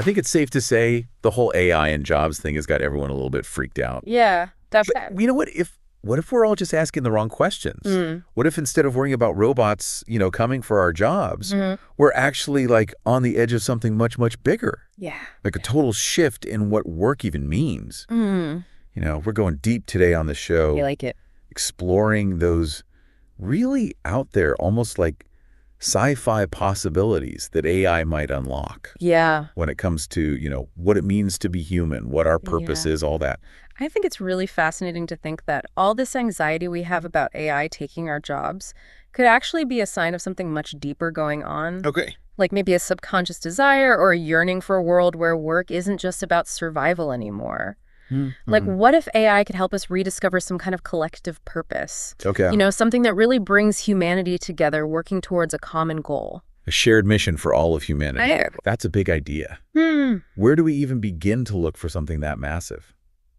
think it's safe to say the whole AI and jobs thing has got everyone a little bit freaked out. Yeah, But definitely. you know what if we're all just asking the wrong questions? What if instead of worrying about robots, coming for our jobs, we're actually like on the edge of something much, much bigger? Yeah. Like a total shift in what work even means. We're going deep today on the show. I like it. Exploring those really out there, almost like sci-fi possibilities that AI might unlock. Yeah. When it comes to, what it means to be human, what our purpose is, all that. I think it's really fascinating to think that all this anxiety we have about AI taking our jobs could actually be a sign of something much deeper going on. Okay. Like maybe a subconscious desire or a yearning for a world where work isn't just about survival anymore. Like, what if AI could help us rediscover some kind of collective purpose? Okay. Something that really brings humanity together, working towards a common goal. A shared mission for all of humanity. That's a big idea. Where do we even begin to look for something that massive?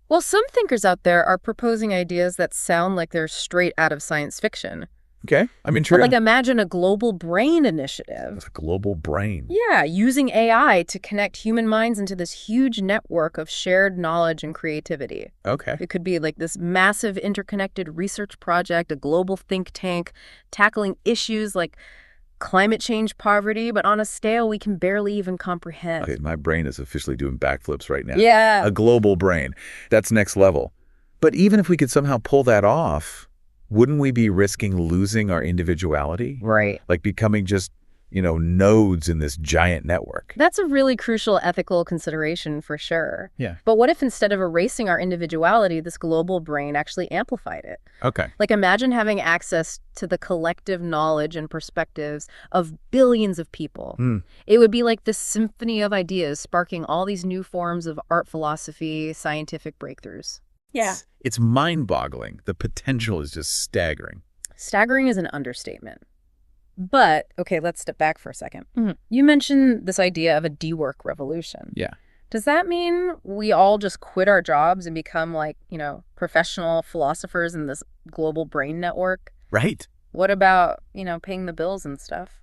Well, some thinkers out there are proposing ideas that sound like they're straight out of science fiction. Okay. I'm intrigued. Like, imagine a global brain initiative. A global brain. Yeah, using AI to connect human minds into this huge network of shared knowledge and creativity. Okay. It could be like this massive interconnected research project, a global think tank, tackling issues like climate change, poverty, but on a scale we can barely even comprehend. Okay, my brain is officially doing backflips right now. Yeah. A global brain. That's next level. But even if we could somehow pull that off, wouldn't we be risking losing our individuality? Right. Like becoming just, nodes in this giant network. That's a really crucial ethical consideration for sure. Yeah. But what if instead of erasing our individuality, this global brain actually amplified it? Okay. Like imagine having access to the collective knowledge and perspectives of billions of people. It would be like this symphony of ideas sparking all these new forms of art, philosophy, scientific breakthroughs. Yeah. It's mind-boggling. The potential is just staggering. Staggering is an understatement. But, okay, let's step back for a second. You mentioned this idea of a de-work revolution. Yeah. Does that mean we all just quit our jobs and become like, professional philosophers in this global brain network? Right. What about, paying the bills and stuff?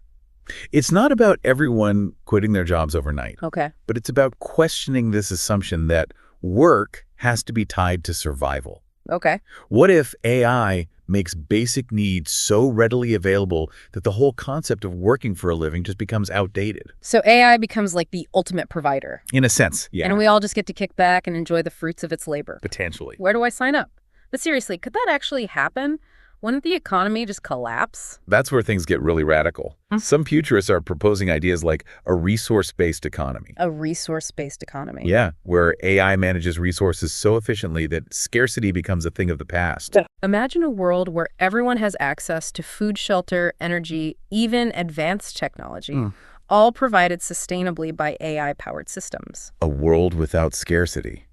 It's not about everyone quitting their jobs overnight. Okay. But it's about questioning this assumption that work has to be tied to survival. Okay. What if AI makes basic needs so readily available that the whole concept of working for a living just becomes outdated? So AI becomes like the ultimate provider. In a sense, yeah. And we all just get to kick back and enjoy the fruits of its labor. Potentially. Where do I sign up? But seriously, could that actually happen? Wouldn't the economy just collapse? That's where things get really radical. Some futurists are proposing ideas like a resource-based economy. A resource-based economy. Yeah, where AI manages resources so efficiently that scarcity becomes a thing of the past. Imagine a world where everyone has access to food, shelter, energy, even advanced technology, all provided sustainably by AI-powered systems. A world without scarcity.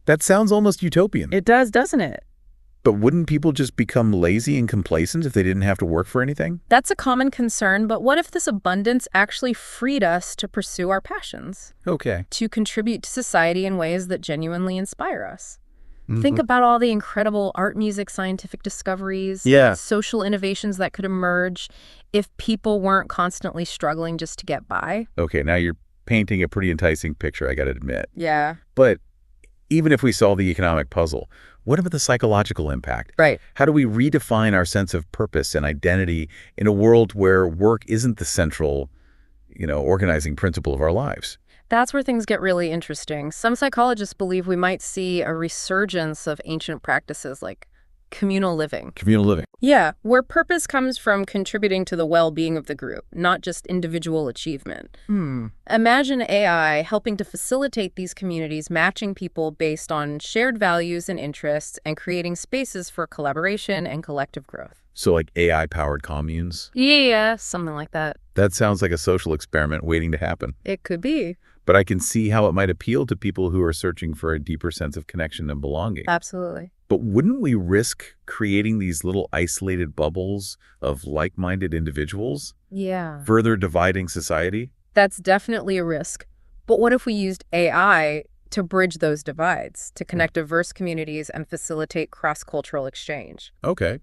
That sounds almost utopian. It does, doesn't it? But wouldn't people just become lazy and complacent if they didn't have to work for anything? That's a common concern, but what if this abundance actually freed us to pursue our passions? Okay. To contribute to society in ways that genuinely inspire us? Think about all the incredible art, music, scientific discoveries, social innovations that could emerge if people weren't constantly struggling just to get by. Okay, now you're painting a pretty enticing picture, I gotta admit. Yeah. But even if we solve the economic puzzle, what about the psychological impact? Right. How do we redefine our sense of purpose and identity in a world where work isn't the central, organizing principle of our lives? That's where things get really interesting. Some psychologists believe we might see a resurgence of ancient practices like communal living. Communal living. Yeah, where purpose comes from contributing to the well-being of the group, not just individual achievement. Imagine AI helping to facilitate these communities, matching people based on shared values and interests, and creating spaces for collaboration and collective growth. So like AI-powered communes? Yeah, something like that. That sounds like a social experiment waiting to happen. It could be. But I can see how it might appeal to people who are searching for a deeper sense of connection and belonging. Absolutely. But wouldn't we risk creating these little isolated bubbles of like-minded individuals? Yeah. Further dividing society? That's definitely a risk. But what if we used AI to bridge those divides, to connect diverse communities and facilitate cross-cultural exchange? Okay.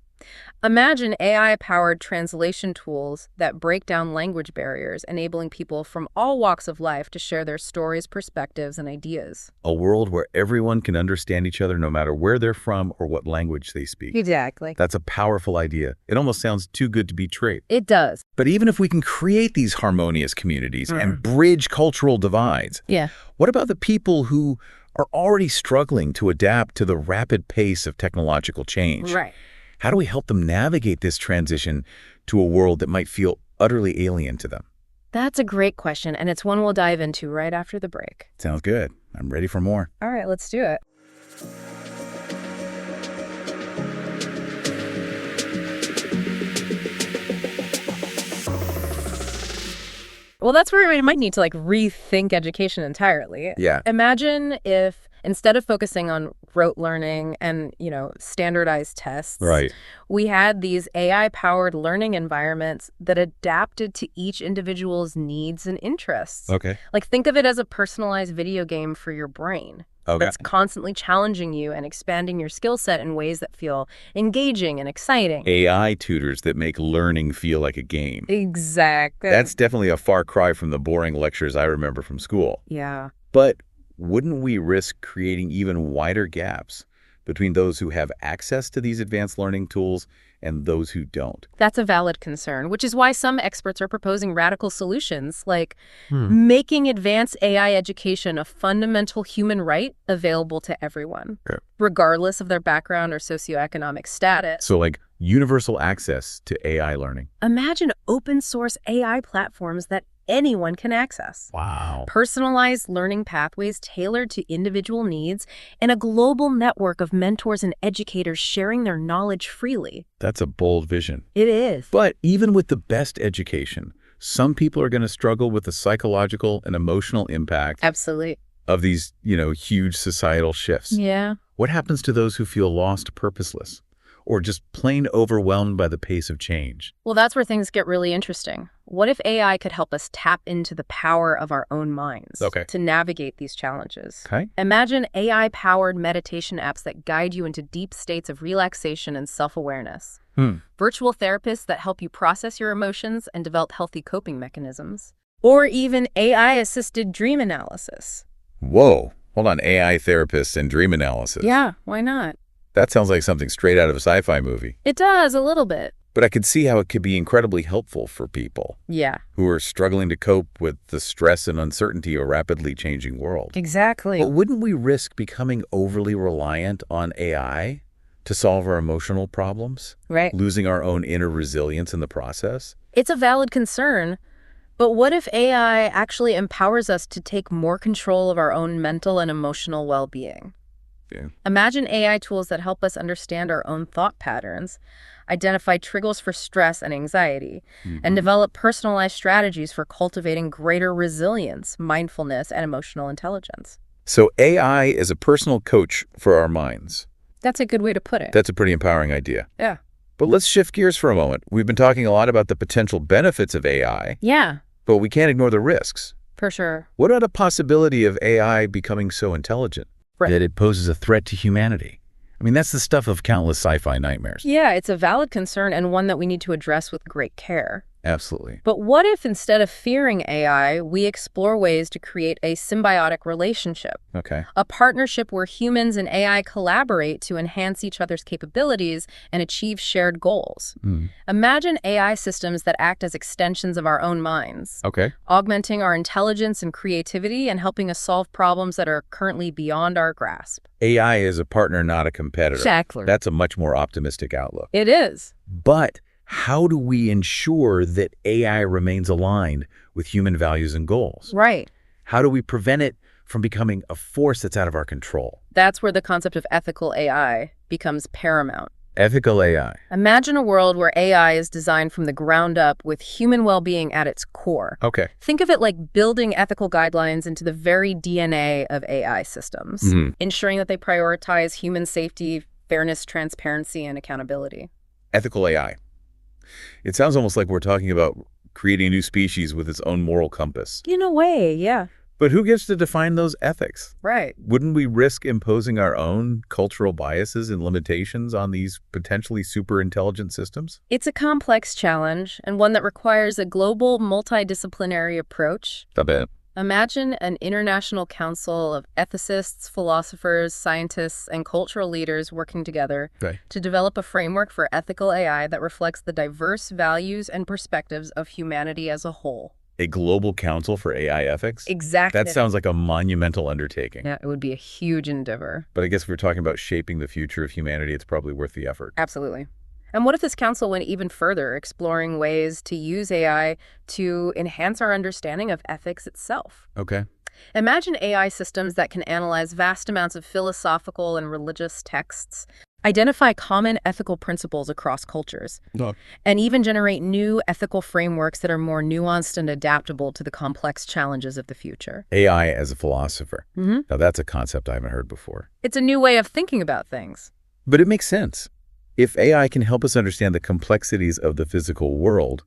Imagine AI-powered translation tools that break down language barriers, enabling people from all walks of life to share their stories, perspectives, and ideas. A world where everyone can understand each other no matter where they're from or what language they speak. Exactly. That's a powerful idea. It almost sounds too good to be true. It does. But even if we can create these harmonious communities and bridge cultural divides, what about the people who are already struggling to adapt to the rapid pace of technological change? Right. How do we help them navigate this transition to a world that might feel utterly alien to them? That's a great question, and it's one we'll dive into right after the break. Sounds good. I'm ready for more. All right, let's do it. Well, that's where we might need to rethink education entirely. Yeah. Imagine if instead of focusing on rote learning and, standardized tests, we had these AI-powered learning environments that adapted to each individual's needs and interests. Okay. Think of it as a personalized video game for your brain. Okay. That's constantly challenging you and expanding your skill set in ways that feel engaging and exciting. AI tutors that make learning feel like a game. Exactly. That's definitely a far cry from the boring lectures I remember from school. Yeah. But wouldn't we risk creating even wider gaps between those who have access to these advanced learning tools and those who don't? That's a valid concern, which is why some experts are proposing radical solutions, like making advanced AI education a fundamental human right available to everyone, regardless of their background or socioeconomic status. So universal access to AI learning. Imagine open source AI platforms that anyone can access. Wow. Personalized learning pathways tailored to individual needs, and a global network of mentors and educators sharing their knowledge freely. That's a bold vision. It is. But even with the best education, some people are going to struggle with the psychological and emotional impact Absolutely. of these, huge societal shifts. Yeah. What happens to those who feel lost, purposeless, or just plain overwhelmed by the pace of change? Well, that's where things get really interesting. What if AI could help us tap into the power of our own minds to navigate these challenges? Okay. Imagine AI-powered meditation apps that guide you into deep states of relaxation and self-awareness. Virtual therapists that help you process your emotions and develop healthy coping mechanisms. Or even AI-assisted dream analysis. Whoa. Hold on. AI therapists and dream analysis. Yeah, why not? That sounds like something straight out of a sci-fi movie. It does, a little bit. But I could see how it could be incredibly helpful for people who are struggling to cope with the stress and uncertainty of a rapidly changing world. Exactly. But wouldn't we risk becoming overly reliant on AI to solve our emotional problems? Right. Losing our own inner resilience in the process? It's a valid concern. But what if AI actually empowers us to take more control of our own mental and emotional well-being? Yeah. Imagine AI tools that help us understand our own thought patterns, identify triggers for stress and anxiety, and develop personalized strategies for cultivating greater resilience, mindfulness, and emotional intelligence. So AI is a personal coach for our minds. That's a good way to put it. That's a pretty empowering idea. Yeah. But let's shift gears for a moment. We've been talking a lot about the potential benefits of AI. Yeah. But we can't ignore the risks. For sure. What about a possibility of AI becoming so intelligent that it poses a threat to humanity? I mean, that's the stuff of countless sci-fi nightmares. Yeah, it's a valid concern and one that we need to address with great care. Absolutely. But what if instead of fearing AI, we explore ways to create a symbiotic relationship? Okay. A partnership where humans and AI collaborate to enhance each other's capabilities and achieve shared goals. Imagine AI systems that act as extensions of our own minds. Okay. Augmenting our intelligence and creativity and helping us solve problems that are currently beyond our grasp. AI is a partner, not a competitor. Exactly. That's a much more optimistic outlook. It is. But how do we ensure that AI remains aligned with human values and goals? Right. How do we prevent it from becoming a force that's out of our control? That's where the concept of ethical AI becomes paramount. Ethical AI. Imagine a world where AI is designed from the ground up with human well-being at its core. Okay. Think of it like building ethical guidelines into the very DNA of AI systems, ensuring that they prioritize human safety, fairness, transparency, and accountability. Ethical AI. It sounds almost like we're talking about creating a new species with its own moral compass. In a way, yeah. But who gets to define those ethics? Right. Wouldn't we risk imposing our own cultural biases and limitations on these potentially super intelligent systems? It's a complex challenge, and one that requires a global, multidisciplinary approach. I bet. Imagine an international council of ethicists, philosophers, scientists, and cultural leaders working together to develop a framework for ethical AI that reflects the diverse values and perspectives of humanity as a whole. A global council for AI ethics? Exactly. That sounds like a monumental undertaking. Yeah, it would be a huge endeavor. But I guess if we're talking about shaping the future of humanity, it's probably worth the effort. Absolutely. And what if this council went even further, exploring ways to use AI to enhance our understanding of ethics itself? Okay. Imagine AI systems that can analyze vast amounts of philosophical and religious texts, identify common ethical principles across cultures, and even generate new ethical frameworks that are more nuanced and adaptable to the complex challenges of the future. AI as a philosopher. Now, that's a concept I haven't heard before. It's a new way of thinking about things. But it makes sense. If AI can help us understand the complexities of the physical world,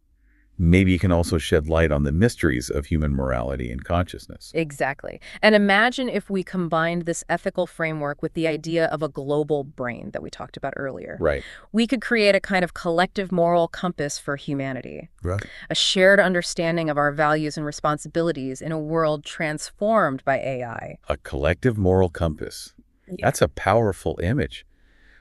maybe it can also shed light on the mysteries of human morality and consciousness. Exactly. And imagine if we combined this ethical framework with the idea of a global brain that we talked about earlier. Right. We could create a kind of collective moral compass for humanity. Right. A shared understanding of our values and responsibilities in a world transformed by AI. A collective moral compass. Yeah. That's a powerful image.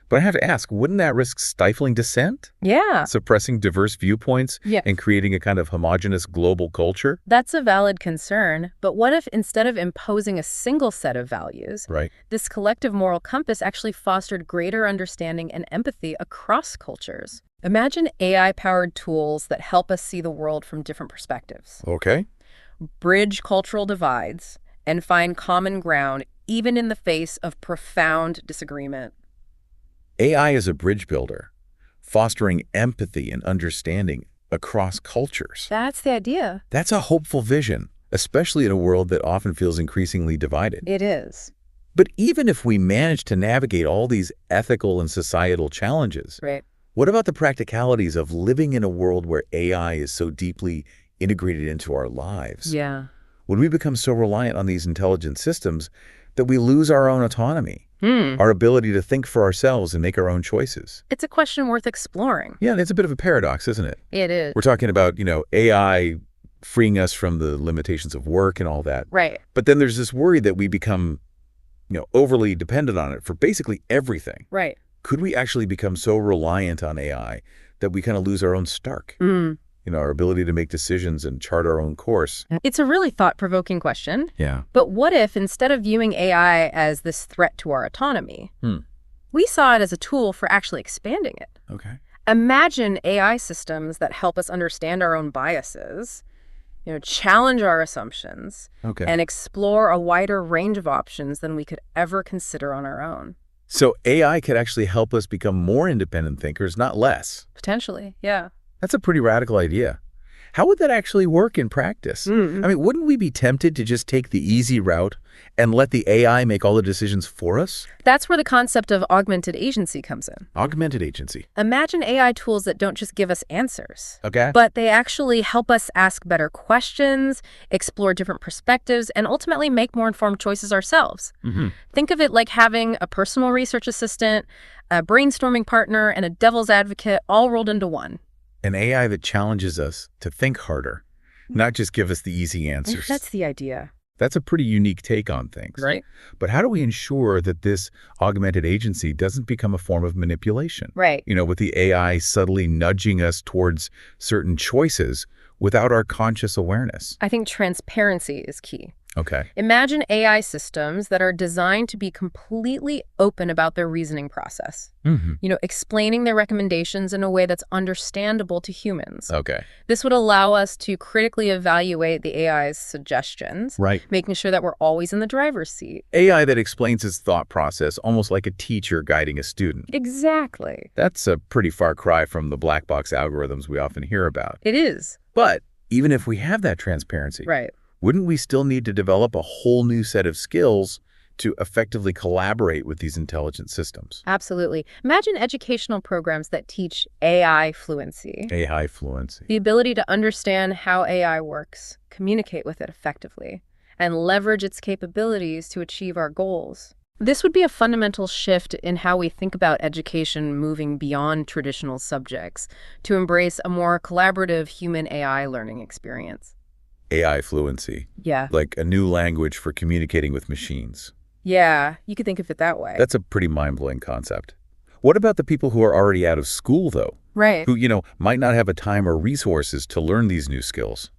But I have to ask, wouldn't that risk stifling dissent? Yeah. Suppressing diverse viewpoints and creating a kind of homogenous global culture? That's a valid concern. But what if instead of imposing a single set of values, this collective moral compass actually fostered greater understanding and empathy across cultures? Imagine AI-powered tools that help us see the world from different perspectives. Okay. Bridge cultural divides and find common ground even in the face of profound disagreement. AI is a bridge builder, fostering empathy and understanding across cultures. That's the idea. That's a hopeful vision, especially in a world that often feels increasingly divided. It is. But even if we manage to navigate all these ethical and societal challenges, what about the practicalities of living in a world where AI is so deeply integrated into our lives? Yeah. Would we become so reliant on these intelligent systems that we lose our own autonomy? Our ability to think for ourselves and make our own choices? It's a question worth exploring. Yeah, it's a bit of a paradox, isn't it? It is. We're talking about, AI freeing us from the limitations of work and all that. Right. But then there's this worry that we become, overly dependent on it for basically everything. Right. Could we actually become so reliant on AI that we kind of lose our own spark? Our ability to make decisions and chart our own course. It's a really thought-provoking question. Yeah. But what if, instead of viewing AI as this threat to our autonomy, we saw it as a tool for actually expanding it? Okay. Imagine AI systems that help us understand our own biases, challenge our assumptions, and explore a wider range of options than we could ever consider on our own. So AI could actually help us become more independent thinkers, not less. Potentially, yeah. That's a pretty radical idea. How would that actually work in practice? I mean, wouldn't we be tempted to just take the easy route and let the AI make all the decisions for us? That's where the concept of augmented agency comes in. Augmented agency. Imagine AI tools that don't just give us answers, Okay. but they actually help us ask better questions, explore different perspectives, and ultimately make more informed choices ourselves. Think of it like having a personal research assistant, a brainstorming partner, and a devil's advocate all rolled into one. An AI that challenges us to think harder, not just give us the easy answers. That's the idea. That's a pretty unique take on things. Right. But how do we ensure that this augmented agency doesn't become a form of manipulation? Right. With the AI subtly nudging us towards certain choices without our conscious awareness. I think transparency is key. Okay. Imagine AI systems that are designed to be completely open about their reasoning process. Explaining their recommendations in a way that's understandable to humans. Okay. This would allow us to critically evaluate the AI's suggestions, making sure that we're always in the driver's seat. AI that explains its thought process almost like a teacher guiding a student. Exactly. That's a pretty far cry from the black box algorithms we often hear about. It is. But even if we have that transparency, wouldn't we still need to develop a whole new set of skills to effectively collaborate with these intelligent systems? Absolutely. Imagine educational programs that teach AI fluency. AI fluency. The ability to understand how AI works, communicate with it effectively, and leverage its capabilities to achieve our goals. This would be a fundamental shift in how we think about education, moving beyond traditional subjects to embrace a more collaborative human-AI learning experience. AI fluency. Yeah. Like a new language for communicating with machines. Yeah, you could think of it that way. That's a pretty mind-blowing concept. What about the people who are already out of school, though? Right. Who, might not have a time or resources to learn these new skills.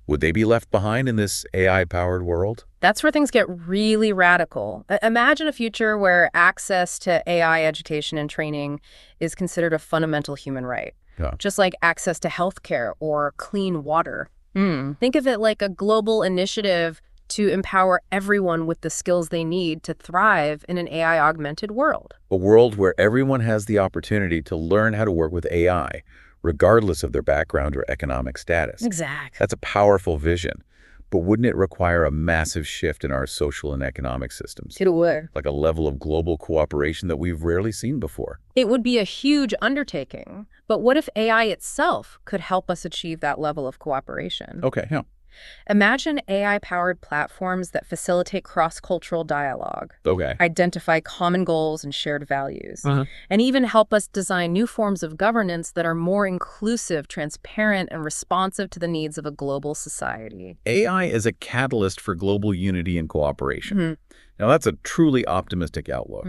Would they be left behind in this AI-powered world? That's where things get really radical. Imagine a future where access to AI education and training is considered a fundamental human right, just like access to healthcare or clean water. Think of it like a global initiative to empower everyone with the skills they need to thrive in an AI-augmented world. A world where everyone has the opportunity to learn how to work with AI, regardless of their background or economic status. Exactly. That's a powerful vision. But wouldn't it require a massive shift in our social and economic systems? It would. Like a level of global cooperation that we've rarely seen before. It would be a huge undertaking. But what if AI itself could help us achieve that level of cooperation? Okay, yeah. Imagine AI-powered platforms that facilitate cross-cultural dialogue, identify common goals and shared values, and even help us design new forms of governance that are more inclusive, transparent, and responsive to the needs of a global society. AI is a catalyst for global unity and cooperation. Now, that's a truly optimistic outlook.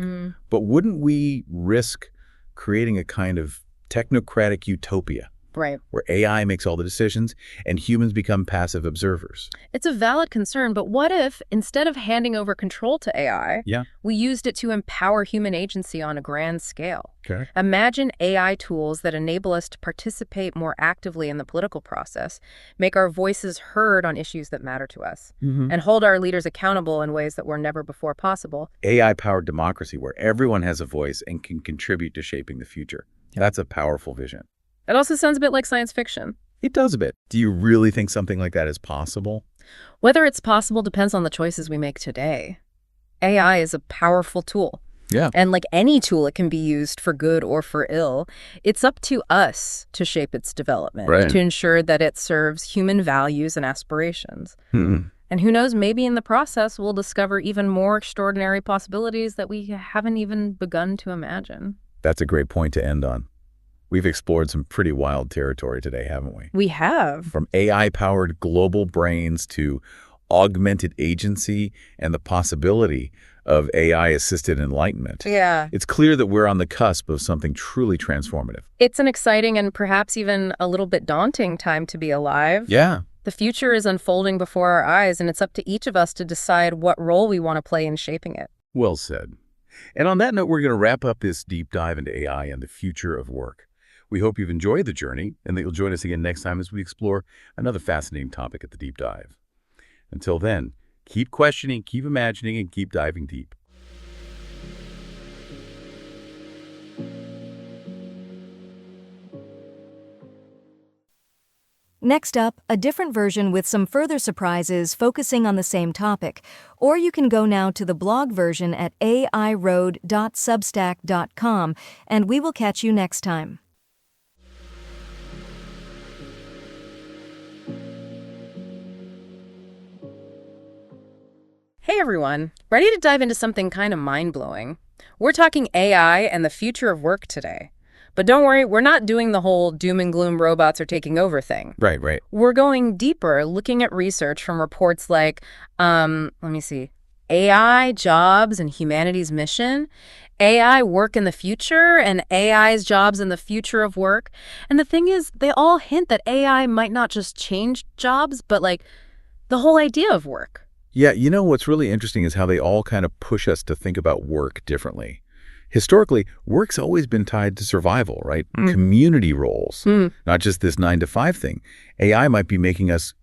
But wouldn't we risk creating a kind of technocratic utopia? Right. Where AI makes all the decisions and humans become passive observers. It's a valid concern, but what if, instead of handing over control to AI, we used it to empower human agency on a grand scale? Okay. Imagine AI tools that enable us to participate more actively in the political process, make our voices heard on issues that matter to us, and hold our leaders accountable in ways that were never before possible. AI-powered democracy where everyone has a voice and can contribute to shaping the future. That's a powerful vision. It also sounds a bit like science fiction. It does a bit. Do you really think something like that is possible? Whether it's possible depends on the choices we make today. AI is a powerful tool. Yeah. And like any tool, it can be used for good or for ill. It's up to us to shape its development, to ensure that it serves human values and aspirations. And who knows, maybe in the process, we'll discover even more extraordinary possibilities that we haven't even begun to imagine. That's a great point to end on. We've explored some pretty wild territory today, haven't we? We have. From AI-powered global brains to augmented agency and the possibility of AI-assisted enlightenment. Yeah. It's clear that we're on the cusp of something truly transformative. It's an exciting and perhaps even a little bit daunting time to be alive. Yeah. The future is unfolding before our eyes, and it's up to each of us to decide what role we want to play in shaping it. Well said. And on that note, we're going to wrap up this deep dive into AI and the future of work. We hope you've enjoyed the journey and that you'll join us again next time as we explore another fascinating topic at the Deep Dive. Until then, keep questioning, keep imagining, and keep diving deep. Next up, a different version with some further surprises focusing on the same topic. Or you can go now to the blog version at airoad.substack.com, and we will catch you next time. Hey everyone, ready to dive into something kind of mind-blowing? We're talking AI and the future of work today. But don't worry, we're not doing the whole doom and gloom robots are taking over thing. Right. We're going deeper, looking at research from reports like, AI, Jobs and Humanity's Mission, AI, Work in the Future, and AI's Jobs in the Future of Work. And the thing is, they all hint that AI might not just change jobs, but like the whole idea of work. Yeah, what's really interesting is how they all kind of push us to think about work differently. Historically, work's always been tied to survival, right? Community roles, not just this 9-to-5 thing. AI might be making us,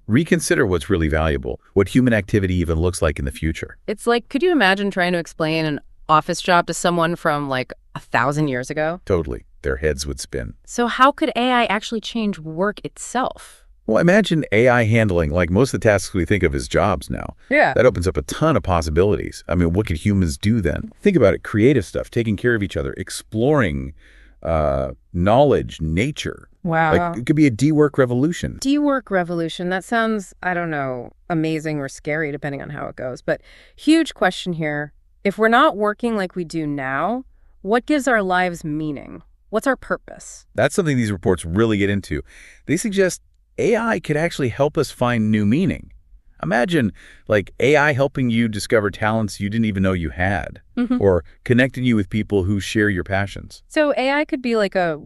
reconsider what's really valuable, what human activity even looks like in the future. It's like, could you imagine trying to explain an office job to someone from like 1,000 years ago? Totally. Their heads would spin. So how could AI actually change work itself? Well, imagine AI handling, like most of the tasks we think of as jobs now. Yeah. That opens up a ton of possibilities. I mean, what could humans do then? Think about it, creative stuff, taking care of each other, exploring knowledge, nature. Wow. Like, it could be a de-work revolution. De-work revolution, that sounds, I don't know, amazing or scary, depending on how it goes. But huge question here. If we're not working like we do now, what gives our lives meaning? What's our purpose? That's something these reports really get into. They suggest AI could actually help us find new meaning. Imagine, like, AI helping you discover talents you didn't even know you had, or connecting you with people who share your passions. So AI could be like a,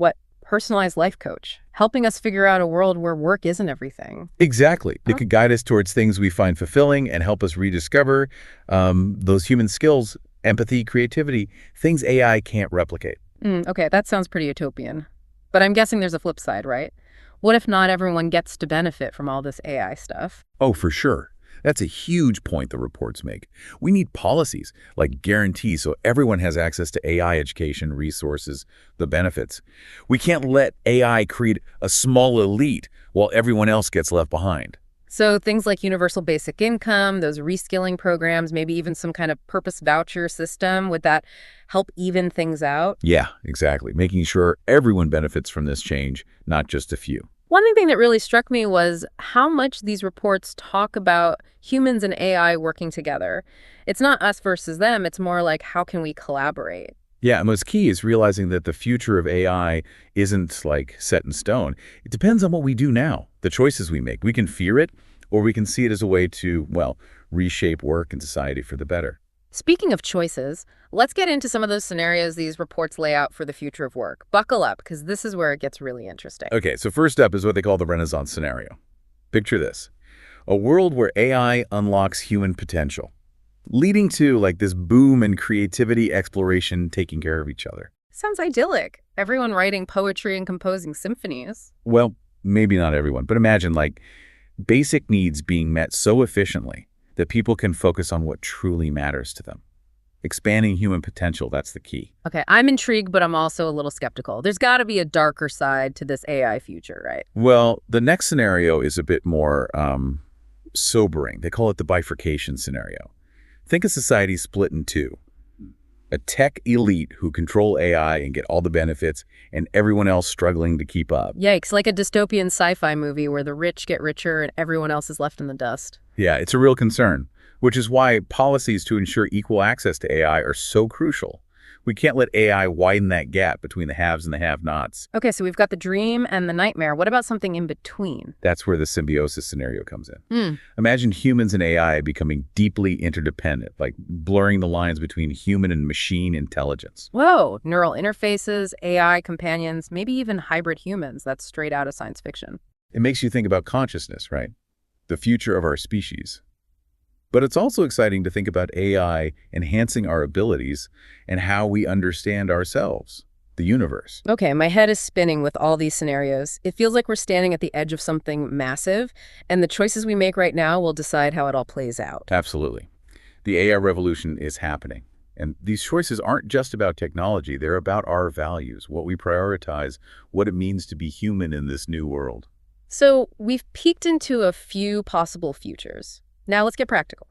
personalized life coach, helping us figure out a world where work isn't everything. Exactly. It could guide us towards things we find fulfilling and help us rediscover those human skills, empathy, creativity, things AI can't replicate. Okay, that sounds pretty utopian. But I'm guessing there's a flip side, right? What if not everyone gets to benefit from all this AI stuff? Oh, for sure. That's a huge point the reports make. We need policies, like guarantees, so everyone has access to AI education, resources, the benefits. We can't let AI create a small elite while everyone else gets left behind. So things like universal basic income, those reskilling programs, maybe even some kind of purpose voucher system, would that help even things out? Yeah, exactly. Making sure everyone benefits from this change, not just a few. One thing that really struck me was how much these reports talk about humans and AI working together. It's not us versus them. It's more like, how can we collaborate? Yeah, and what's key is realizing that the future of AI isn't, like, set in stone. It depends on what we do now, the choices we make. We can fear it, or we can see it as a way to, well, reshape work and society for the better. Speaking of choices, let's get into some of those scenarios these reports lay out for the future of work. Buckle up, because this is where it gets really interesting. Okay, so first up is what they call the Renaissance scenario. Picture this: a world where AI unlocks human potential, leading to, like, this boom in creativity, exploration, taking care of each other. Sounds idyllic. Everyone writing poetry and composing symphonies. Well, maybe not everyone, but imagine, like, basic needs being met so efficiently that people can focus on what truly matters to them. Expanding human potential, that's the key. Okay, I'm intrigued, but I'm also a little skeptical. There's got to be a darker side to this AI future, right? Well, the next scenario is a bit more sobering. They call it the bifurcation scenario. Think of society split in two. A tech elite who control AI and get all the benefits, and everyone else struggling to keep up. Yikes, like a dystopian sci-fi movie where the rich get richer and everyone else is left in the dust. Yeah, it's a real concern, which is why policies to ensure equal access to AI are so crucial. We can't let AI widen that gap between the haves and the have-nots. Okay, so we've got the dream and the nightmare. What about something in between? That's where the symbiosis scenario comes in. Imagine humans and AI becoming deeply interdependent, like blurring the lines between human and machine intelligence. Whoa, neural interfaces, AI companions, maybe even hybrid humans. That's straight out of science fiction. It makes you think about consciousness, right? The future of our species. But it's also exciting to think about AI enhancing our abilities and how we understand ourselves, the universe. Okay, my head is spinning with all these scenarios. It feels like we're standing at the edge of something massive, and the choices we make right now will decide how it all plays out. Absolutely. The AI revolution is happening. And these choices aren't just about technology. They're about our values, what we prioritize, what it means to be human in this new world. So we've peeked into a few possible futures. Now let's get practical.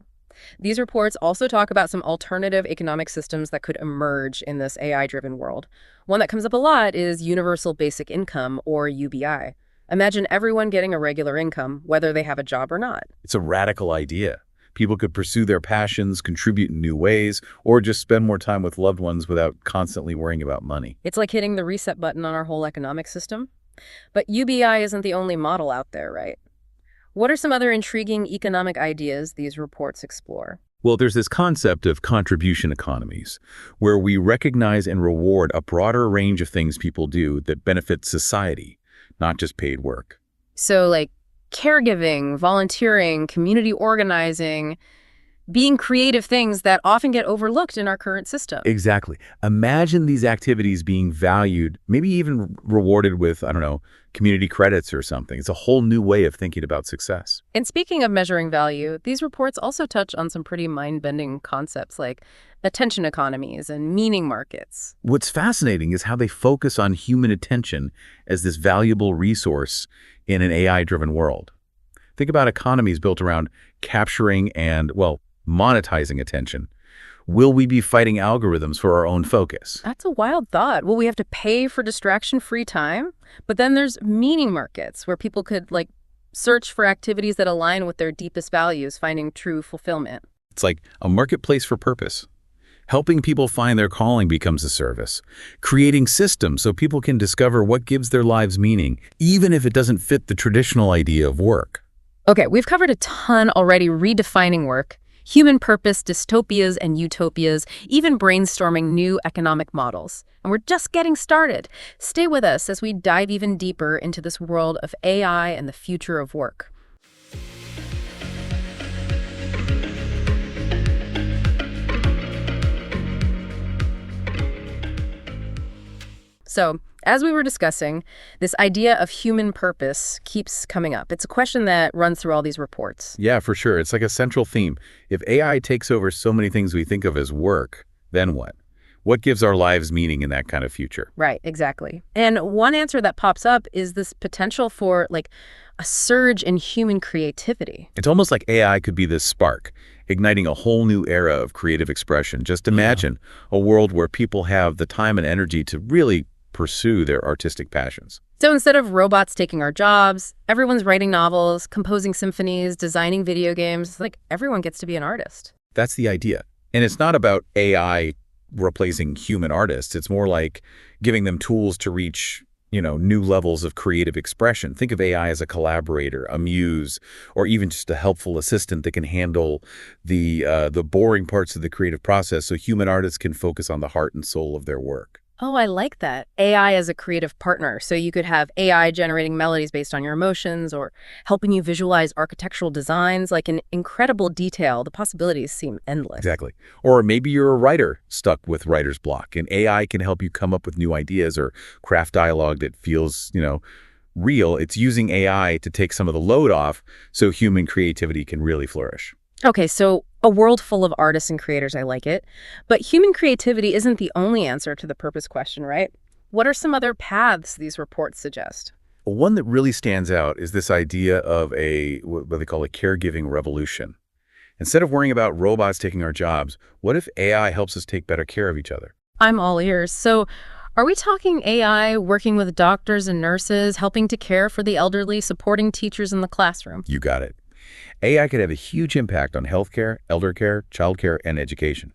These reports also talk about some alternative economic systems that could emerge in this AI-driven world. One that comes up a lot is universal basic income, or UBI. Imagine everyone getting a regular income, whether they have a job or not. It's a radical idea. People could pursue their passions, contribute in new ways, or just spend more time with loved ones without constantly worrying about money. It's like hitting the reset button on our whole economic system. But UBI isn't the only model out there, right? What are some other intriguing economic ideas these reports explore? Well, there's this concept of contribution economies, where we recognize and reward a broader range of things people do that benefit society, not just paid work. So like caregiving, volunteering, community organizing, being creative things that often get overlooked in our current system. Exactly. Imagine these activities being valued, maybe even rewarded with, I don't know, community credits or something. It's a whole new way of thinking about success. And speaking of measuring value, these reports also touch on some pretty mind-bending concepts like attention economies and meaning markets. What's fascinating is how they focus on human attention as this valuable resource in an AI-driven world. Think about economies built around capturing and, well, monetizing attention. Will we be fighting algorithms for our own focus? That's a wild thought. Will we have to pay for distraction-free time? But then there's meaning markets where people could, like, search for activities that align with their deepest values, finding true fulfillment. It's like a marketplace for purpose. Helping people find their calling becomes a service. Creating systems so people can discover what gives their lives meaning, even if it doesn't fit the traditional idea of work. Okay, we've covered a ton already, redefining work, human purpose, dystopias and utopias, even brainstorming new economic models. And we're just getting started. Stay with us as we dive even deeper into this world of AI and the future of work. So, as we were discussing, this idea of human purpose keeps coming up. It's a question that runs through all these reports. Yeah, for sure. It's like a central theme. If AI takes over so many things we think of as work, then what? What gives our lives meaning in that kind of future? Right, exactly. And one answer that pops up is this potential for, like, a surge in human creativity. It's almost like AI could be this spark, igniting a whole new era of creative expression. Just imagine a world where people have the time and energy to really pursue their artistic passions. So instead of robots taking our jobs, everyone's writing novels, composing symphonies, designing video games. Like, everyone gets to be an artist. That's the idea. And it's not about AI replacing human artists. It's more like giving them tools to reach, new levels of creative expression. Think of AI as a collaborator, a muse, or even just a helpful assistant that can handle the boring parts of the creative process so human artists can focus on the heart and soul of their work. Oh, I like that. AI as a creative partner. So you could have AI generating melodies based on your emotions or helping you visualize architectural designs, like in incredible detail. The possibilities seem endless. Exactly. Or maybe you're a writer stuck with writer's block, and AI can help you come up with new ideas or craft dialogue that feels, real. It's using AI to take some of the load off so human creativity can really flourish. Okay, so a world full of artists and creators, I like it. But human creativity isn't the only answer to the purpose question, right? What are some other paths these reports suggest? One that really stands out is this idea of what they call a caregiving revolution. Instead of worrying about robots taking our jobs, what if AI helps us take better care of each other? I'm all ears. So are we talking AI working with doctors and nurses, helping to care for the elderly, supporting teachers in the classroom? You got it. AI could have a huge impact on healthcare, elder care, childcare, and education.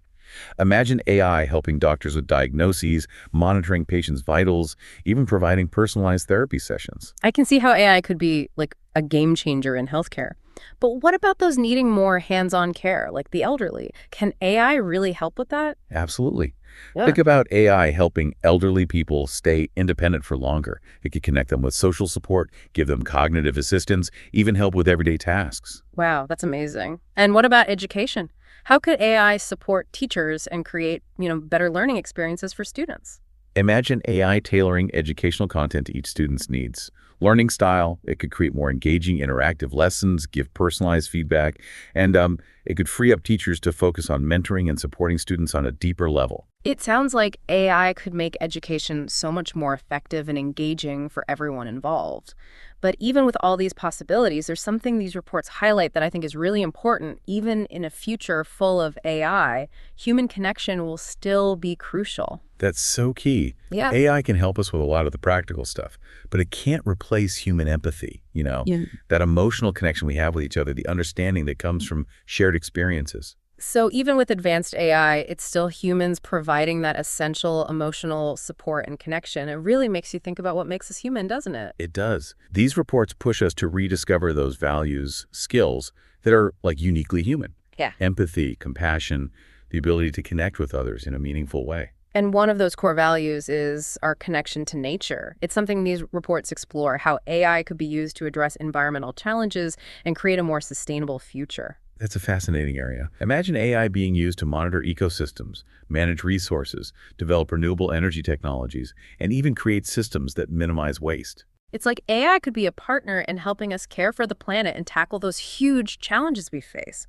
Imagine AI helping doctors with diagnoses, monitoring patients' vitals, even providing personalized therapy sessions. I can see how AI could be like a game changer in healthcare. But what about those needing more hands-on care, like the elderly? Can AI really help with that? Absolutely. Yeah. Think about AI helping elderly people stay independent for longer. It could connect them with social support, give them cognitive assistance, even help with everyday tasks. Wow, that's amazing. And what about education? How could AI support teachers and create, better learning experiences for students? Imagine AI tailoring educational content to each student's needs. Learning style, it could create more engaging, interactive lessons, give personalized feedback, and it could free up teachers to focus on mentoring and supporting students on a deeper level. It sounds like AI could make education so much more effective and engaging for everyone involved. But even with all these possibilities, there's something these reports highlight that I think is really important. Even in a future full of AI, human connection will still be crucial. That's so key. Yeah. AI can help us with a lot of the practical stuff, but it can't replace human empathy, that emotional connection we have with each other, the understanding that comes from shared experiences. So even with advanced AI, it's still humans providing that essential emotional support and connection. It really makes you think about what makes us human, doesn't it? It does. These reports push us to rediscover those values, skills that are like uniquely human. Yeah. Empathy, compassion, the ability to connect with others in a meaningful way. And one of those core values is our connection to nature. It's something these reports explore, how AI could be used to address environmental challenges and create a more sustainable future. That's a fascinating area. Imagine AI being used to monitor ecosystems, manage resources, develop renewable energy technologies, and even create systems that minimize waste. It's like AI could be a partner in helping us care for the planet and tackle those huge challenges we face.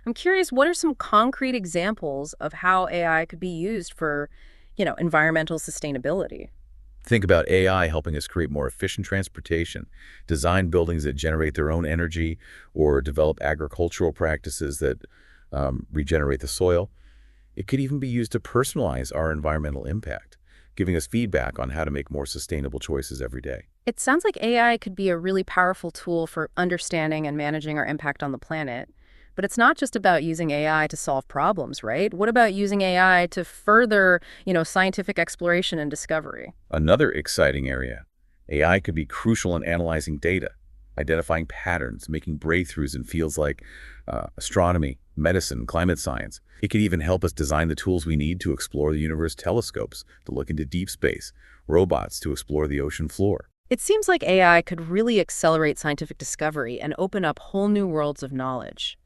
I'm curious, what are some concrete examples of how AI could be used for, environmental sustainability? Think about AI helping us create more efficient transportation, design buildings that generate their own energy, or develop agricultural practices that regenerate the soil. It could even be used to personalize our environmental impact, giving us feedback on how to make more sustainable choices every day. It sounds like AI could be a really powerful tool for understanding and managing our impact on the planet. But it's not just about using AI to solve problems, right? What about using AI to further, scientific exploration and discovery? Another exciting area. AI could be crucial in analyzing data, identifying patterns, making breakthroughs in fields like astronomy, medicine, climate science. It could even help us design the tools we need to explore the universe, telescopes to look into deep space, robots to explore the ocean floor. It seems like AI could really accelerate scientific discovery and open up whole new worlds of knowledge.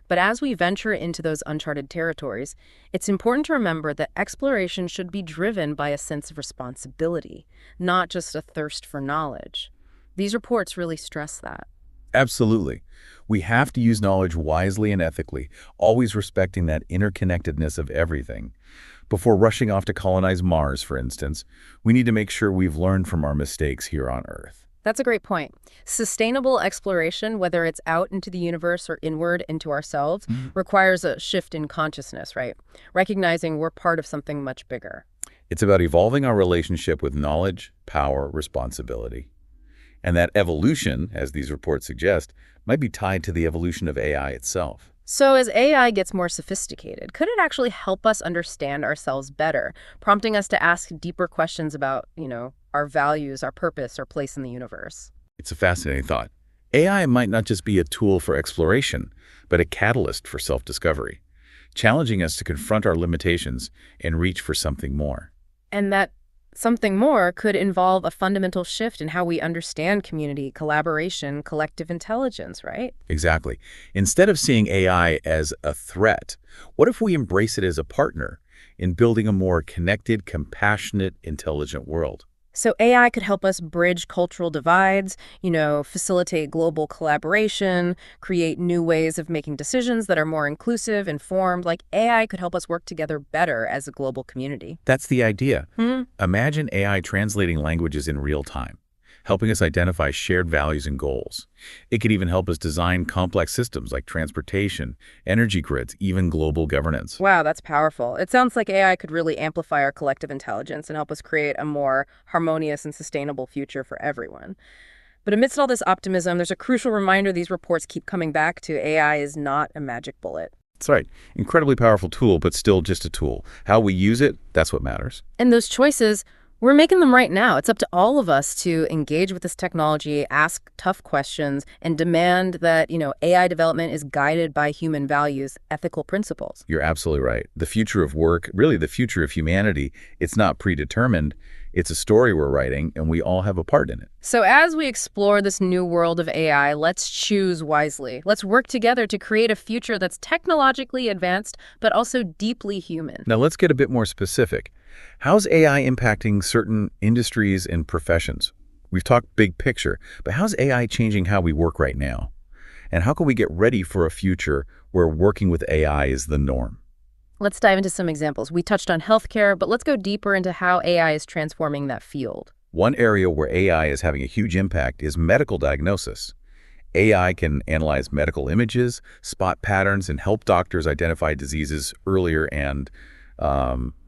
But as we venture into those uncharted territories, it's important to remember that exploration should be driven by a sense of responsibility, not just a thirst for knowledge. These reports really stress that. Absolutely. We have to use knowledge wisely and ethically, always respecting that interconnectedness of everything. Before rushing off to colonize Mars, for instance, we need to make sure we've learned from our mistakes here on Earth. That's a great point. Sustainable exploration, whether it's out into the universe or inward into ourselves, requires a shift in consciousness, right? Recognizing we're part of something much bigger. It's about evolving our relationship with knowledge, power, responsibility. And that evolution, as these reports suggest, might be tied to the evolution of AI itself. So as AI gets more sophisticated, could it actually help us understand ourselves better, prompting us to ask deeper questions about, our values, our purpose, our place in the universe? It's a fascinating thought. AI might not just be a tool for exploration, but a catalyst for self-discovery, challenging us to confront our limitations and reach for something more. And that something more could involve a fundamental shift in how we understand community, collaboration, collective intelligence, right? Exactly. Instead of seeing AI as a threat, what if we embrace it as a partner in building a more connected, compassionate, intelligent world? So AI could help us bridge cultural divides, facilitate global collaboration, create new ways of making decisions that are more inclusive, informed. Like AI could help us work together better as a global community. That's the idea. Imagine AI translating languages in real time, helping us identify shared values and goals. It could even help us design complex systems like transportation, energy grids, even global governance. Wow, that's powerful. It sounds like AI could really amplify our collective intelligence and help us create a more harmonious and sustainable future for everyone. But amidst all this optimism, there's a crucial reminder these reports keep coming back to: AI is not a magic bullet. That's right. Incredibly powerful tool, but still just a tool. How we use it, that's what matters. And those choices, we're making them right now. It's up to all of us to engage with this technology, ask tough questions, and demand that, AI development is guided by human values, ethical principles. You're absolutely right. The future of work, really the future of humanity, it's not predetermined. It's a story we're writing, and we all have a part in it. So as we explore this new world of AI, let's choose wisely. Let's work together to create a future that's technologically advanced, but also deeply human. Now let's get a bit more specific. How's AI impacting certain industries and professions? We've talked big picture, but how's AI changing how we work right now? And how can we get ready for a future where working with AI is the norm? Let's dive into some examples. We touched on healthcare, but let's go deeper into how AI is transforming that field. One area where AI is having a huge impact is medical diagnosis. AI can analyze medical images, spot patterns, and help doctors identify diseases earlier and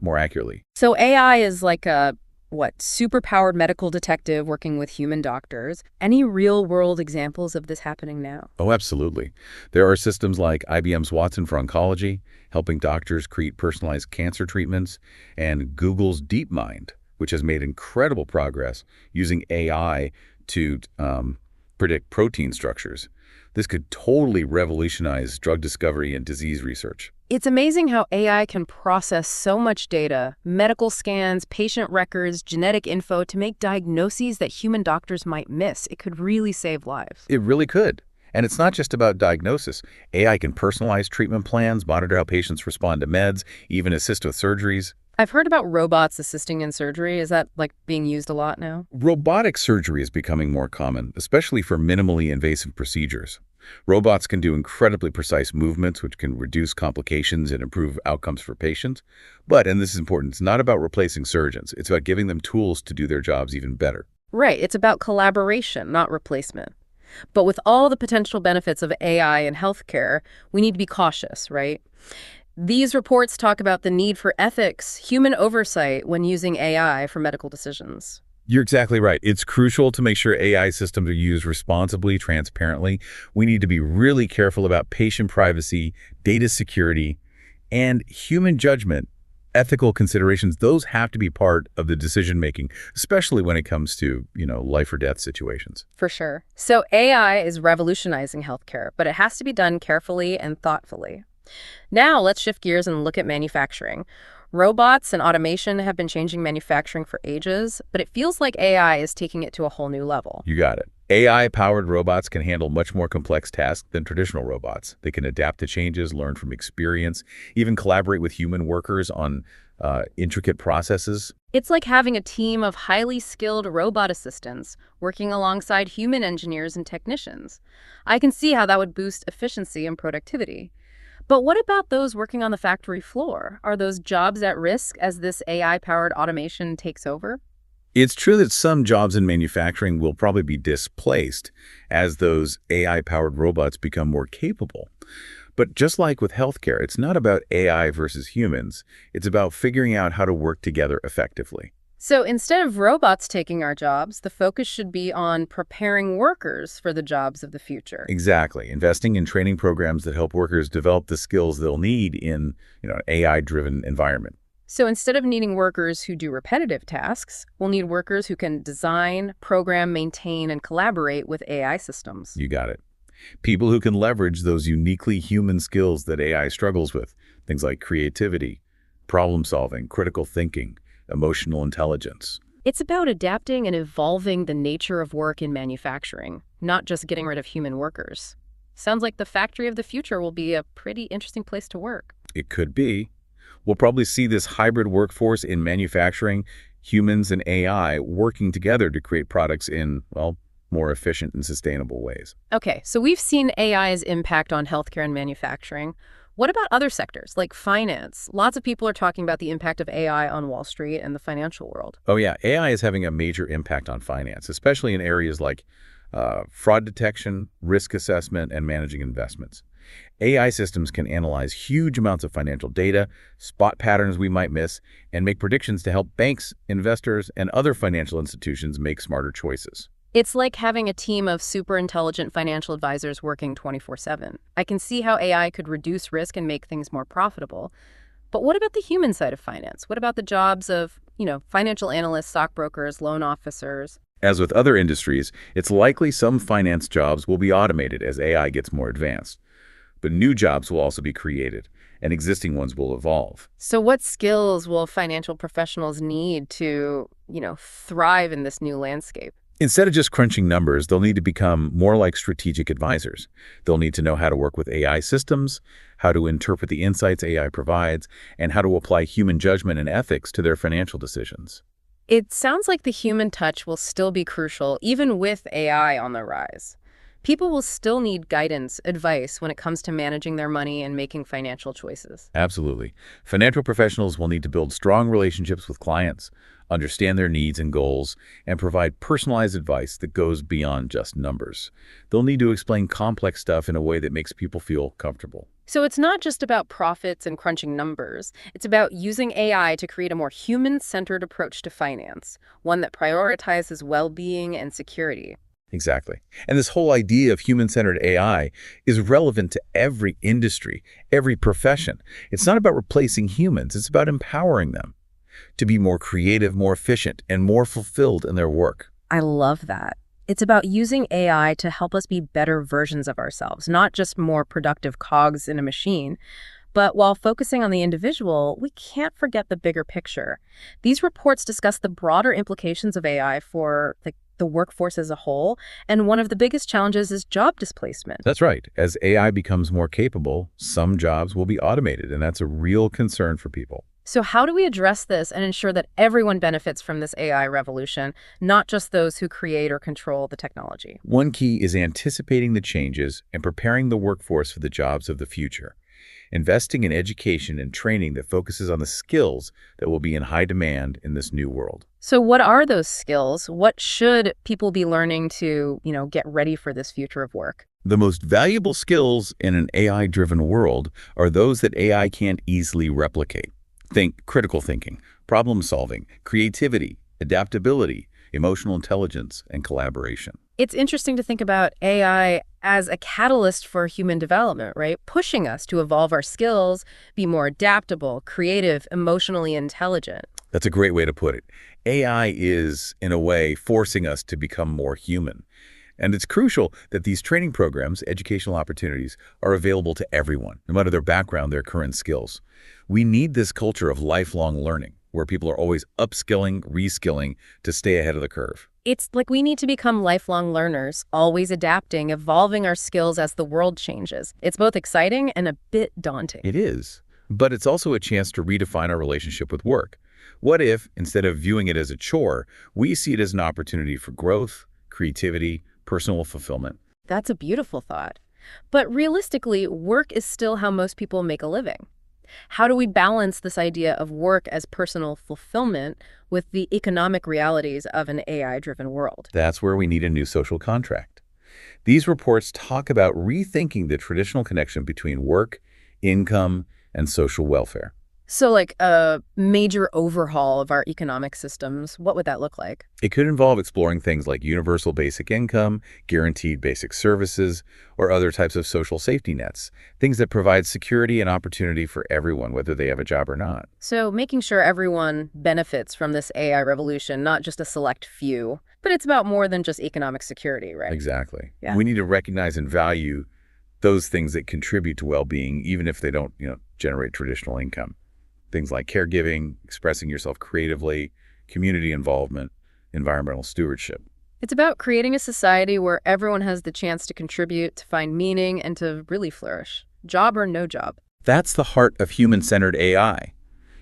more accurately. So AI is like a, superpowered medical detective working with human doctors. Any real-world examples of this happening now? Oh, absolutely. There are systems like IBM's Watson for oncology, helping doctors create personalized cancer treatments, and Google's DeepMind, which has made incredible progress using AI to predict protein structures. This could totally revolutionize drug discovery and disease research. It's amazing how AI can process so much data, medical scans, patient records, genetic info, to make diagnoses that human doctors might miss. It could really save lives. It really could. And it's not just about diagnosis. AI can personalize treatment plans, monitor how patients respond to meds, even assist with surgeries. I've heard about robots assisting in surgery. Is that being used a lot now? Robotic surgery is becoming more common, especially for minimally invasive procedures. Robots can do incredibly precise movements, which can reduce complications and improve outcomes for patients. But, and this is important, it's not about replacing surgeons. It's about giving them tools to do their jobs even better. Right. It's about collaboration, not replacement. But with all the potential benefits of AI in healthcare, we need to be cautious, right? These reports talk about the need for ethics, human oversight when using AI for medical decisions. You're exactly right. It's crucial to make sure AI systems are used responsibly, transparently. We need to be really careful about patient privacy, data security, and human judgment. Ethical considerations, those have to be part of the decision-making, especially when it comes to, life or death situations. For sure. So AI is revolutionizing healthcare, but it has to be done carefully and thoughtfully. Now let's shift gears and look at manufacturing. Robots and automation have been changing manufacturing for ages, but it feels like AI is taking it to a whole new level. You got it. AI-powered robots can handle much more complex tasks than traditional robots. They can adapt to changes, learn from experience, even collaborate with human workers on intricate processes. It's like having a team of highly skilled robot assistants working alongside human engineers and technicians. I can see how that would boost efficiency and productivity. But what about those working on the factory floor? Are those jobs at risk as this AI-powered automation takes over? It's true that some jobs in manufacturing will probably be displaced as those AI-powered robots become more capable. But just like with healthcare, it's not about AI versus humans. It's about figuring out how to work together effectively. So instead of robots taking our jobs, the focus should be on preparing workers for the jobs of the future. Exactly. Investing in training programs that help workers develop the skills they'll need in, an AI-driven environment. So instead of needing workers who do repetitive tasks, we'll need workers who can design, program, maintain, and collaborate with AI systems. You got it. People who can leverage those uniquely human skills that AI struggles with, things like creativity, problem solving, critical thinking, emotional intelligence. It's about adapting and evolving the nature of work in manufacturing, not just getting rid of human workers. Sounds like the factory of the future will be a pretty interesting place to work. It could be. We'll probably see this hybrid workforce in manufacturing, humans and AI working together to create products in, more efficient and sustainable ways. Okay, so we've seen AI's impact on healthcare and manufacturing. What about other sectors, like finance? Lots of people are talking about the impact of AI on Wall Street and the financial world. Oh yeah, AI is having a major impact on finance, especially in areas like fraud detection, risk assessment, and managing investments. AI systems can analyze huge amounts of financial data, spot patterns we might miss, and make predictions to help banks, investors, and other financial institutions make smarter choices. It's like having a team of super intelligent financial advisors working 24/7. I can see how AI could reduce risk and make things more profitable. But what about the human side of finance? What about the jobs of, financial analysts, stockbrokers, loan officers? As with other industries, it's likely some finance jobs will be automated as AI gets more advanced. But new jobs will also be created, and existing ones will evolve. So what skills will financial professionals need to, thrive in this new landscape? Instead of just crunching numbers, they'll need to become more like strategic advisors. They'll need to know how to work with AI systems, how to interpret the insights AI provides, and how to apply human judgment and ethics to their financial decisions. It sounds like the human touch will still be crucial, even with AI on the rise. People will still need guidance, advice when it comes to managing their money and making financial choices. Absolutely. Financial professionals will need to build strong relationships with clients, understand their needs and goals, and provide personalized advice that goes beyond just numbers. They'll need to explain complex stuff in a way that makes people feel comfortable. So it's not just about profits and crunching numbers. It's about using AI to create a more human-centered approach to finance, one that prioritizes well-being and security. Exactly. And this whole idea of human-centered AI is relevant to every industry, every profession. It's not about replacing humans. It's about empowering them to be more creative, more efficient, and more fulfilled in their work. I love that. It's about using AI to help us be better versions of ourselves, not just more productive cogs in a machine. But while focusing on the individual, we can't forget the bigger picture. These reports discuss the broader implications of AI for the workforce as a whole, and one of the biggest challenges is job displacement. That's right. As AI becomes more capable, some jobs will be automated, and that's a real concern for people. So how do we address this and ensure that everyone benefits from this AI revolution, not just those who create or control the technology? One key is anticipating the changes and preparing the workforce for the jobs of the future. Investing in education and training that focuses on the skills that will be in high demand in this new world. So what are those skills? What should people be learning to, get ready for this future of work? The most valuable skills in an AI-driven world are those that AI can't easily replicate. Think critical thinking, problem solving, creativity, adaptability, emotional intelligence, and collaboration. It's interesting to think about AI as a catalyst for human development, right? Pushing us to evolve our skills, be more adaptable, creative, emotionally intelligent. That's a great way to put it. AI is, in a way, forcing us to become more human. And it's crucial that these training programs, educational opportunities, are available to everyone, no matter their background, their current skills. We need this culture of lifelong learning, where people are always upskilling, reskilling to stay ahead of the curve. It's like we need to become lifelong learners, always adapting, evolving our skills as the world changes. It's both exciting and a bit daunting. It is. But it's also a chance to redefine our relationship with work. What if, instead of viewing it as a chore, we see it as an opportunity for growth, creativity, personal fulfillment? That's a beautiful thought. But realistically, work is still how most people make a living. How do we balance this idea of work as personal fulfillment with the economic realities of an AI-driven world? That's where we need a new social contract. These reports talk about rethinking the traditional connection between work, income, and social welfare. So like a major overhaul of our economic systems, what would that look like? It could involve exploring things like universal basic income, guaranteed basic services, or other types of social safety nets, things that provide security and opportunity for everyone, whether they have a job or not. So making sure everyone benefits from this AI revolution, not just a select few. But it's about more than just economic security, right? Exactly. Yeah. We need to recognize and value those things that contribute to well-being, even if they don't, generate traditional income. Things like caregiving, expressing yourself creatively, community involvement, environmental stewardship. It's about creating a society where everyone has the chance to contribute, to find meaning, and to really flourish, job or no job. That's the heart of human-centered AI,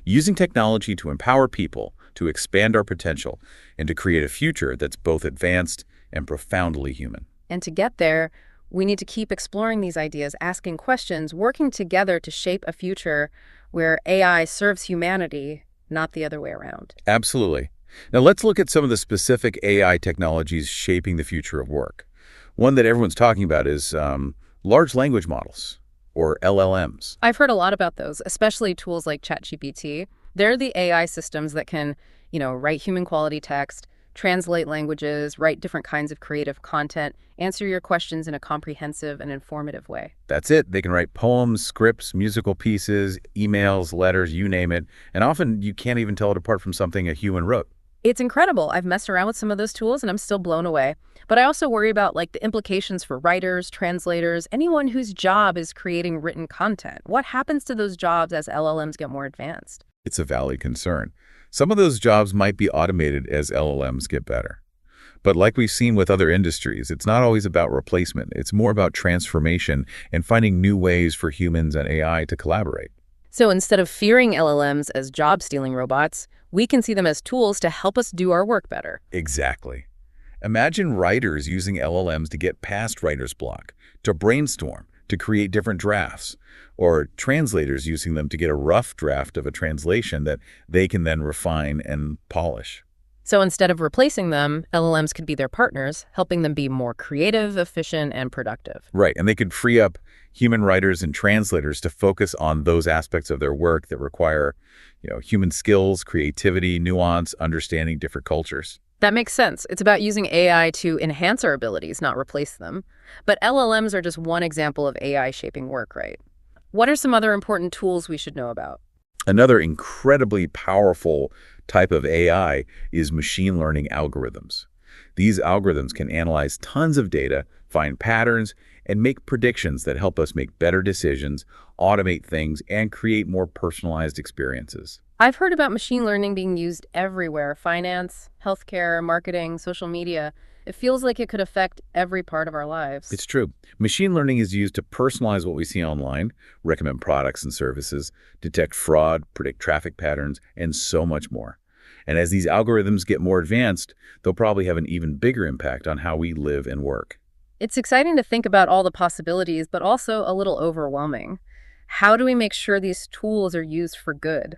using technology to empower people, to expand our potential, and to create a future that's both advanced and profoundly human. And to get there, we need to keep exploring these ideas, asking questions, working together to shape a future where AI serves humanity, not the other way around. Absolutely. Now let's look at some of the specific AI technologies shaping the future of work. One that everyone's talking about is large language models, or LLMs. I've heard a lot about those, especially tools like ChatGPT. They're the AI systems that can, write human quality text, translate languages, write different kinds of creative content, answer your questions in a comprehensive and informative way. That's it. They can write poems, scripts, musical pieces, emails, letters, you name it. And often you can't even tell it apart from something a human wrote. It's incredible. I've messed around with some of those tools and I'm still blown away. But I also worry about the implications for writers, translators, anyone whose job is creating written content. What happens to those jobs as LLMs get more advanced? It's a valid concern. Some of those jobs might be automated as LLMs get better. But like we've seen with other industries, it's not always about replacement. It's more about transformation and finding new ways for humans and AI to collaborate. So instead of fearing LLMs as job-stealing robots, we can see them as tools to help us do our work better. Exactly. Imagine writers using LLMs to get past writer's block, to brainstorm, to create different drafts, or translators using them to get a rough draft of a translation that they can then refine and polish. So instead of replacing them, LLMs could be their partners, helping them be more creative, efficient, and productive. Right, and they could free up human writers and translators to focus on those aspects of their work that require, human skills, creativity, nuance, understanding different cultures. That makes sense. It's about using AI to enhance our abilities, not replace them. But LLMs are just one example of AI shaping work, right? What are some other important tools we should know about? Another incredibly powerful type of AI is machine learning algorithms. These algorithms can analyze tons of data, find patterns, and make predictions that help us make better decisions, automate things, and create more personalized experiences. I've heard about machine learning being used everywhere: finance, healthcare, marketing, social media. It feels like it could affect every part of our lives. It's true. Machine learning is used to personalize what we see online, recommend products and services, detect fraud, predict traffic patterns, and so much more. And as these algorithms get more advanced, they'll probably have an even bigger impact on how we live and work. It's exciting to think about all the possibilities, but also a little overwhelming. How do we make sure these tools are used for good?